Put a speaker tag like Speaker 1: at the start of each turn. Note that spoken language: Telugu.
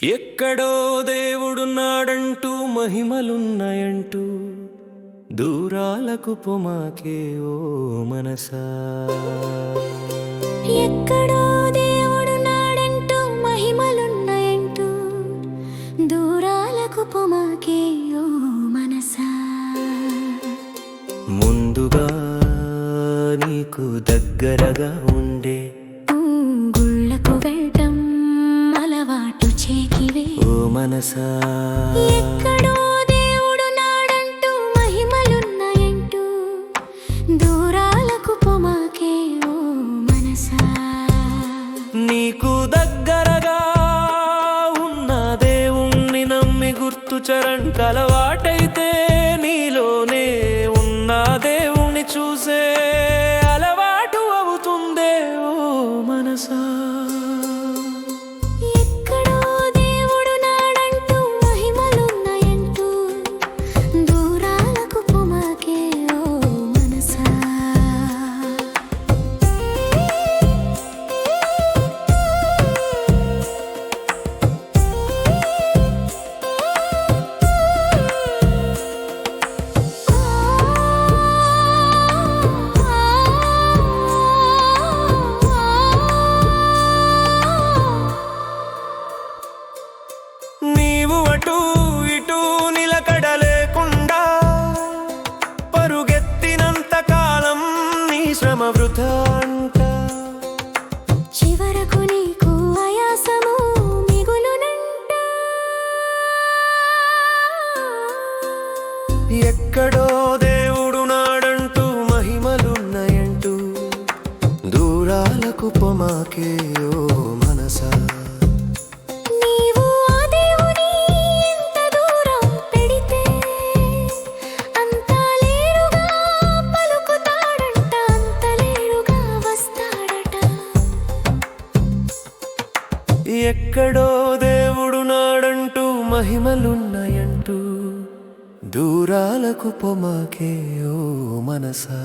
Speaker 1: ఎక్కడో దేవుడున్నాడంటూ మహిమలున్నాయంటూ దూరాలకు పొమాకే ఓ మనసా.
Speaker 2: ఎక్కడో దేవుడున్నాడంటూ మహిమలున్నాయంటూ దూరాలకు పొమాకే ఓ మనసా.
Speaker 1: ముందుగా నీకు దగ్గరగా ఉండే
Speaker 2: గుళ్ళకు వెళ్ళటం అలవాటు చేకివే
Speaker 1: ఓ మనసా.
Speaker 2: ఎక్కడో దేవుడున్నాడంటూ మహిమలున్నాయంటూ దూరాలకు పొమాకే ఓ మనసా.
Speaker 1: నీకు దగ్గరగా ఉన్న దేవుణ్ణి నమ్మి గుర్తుచరణ్ అలవాటైతే నీలోనే ఉన్న దేవుణ్ణి చూసే అలవాటు అవుతుందే ఓ మనసా.
Speaker 2: ఎక్కడో దేవుడున్నాడంటూ మహిమలున్నాయంటూ దూరాలకు పొమాకే ఓ మనసా.
Speaker 1: నీవు అటూ ఇటూ నిలకడలేకుండా పరుగెత్తినంత కాలం నీ శ్రమ వృథా అంట.
Speaker 2: చివరకు నీకు ఆయాసము మిగులునంట.
Speaker 1: ఎక్కడో దేవుడు నాడంటూ మహిమలున్నాయంటూ దూరాలకు పొమాకే ఓ మనసా.
Speaker 2: నీవు ఆ దేవుని ఎంత దూరం పెడితే అంత లేరుగా పలుకుతాడంట, అంత లేరుగా వస్తాడట.
Speaker 1: ఎక్కడో దేవుడు నాడంటూ మహిమలున్నాయంటూ దూరాలకు పొమాకే ఓ మనసా.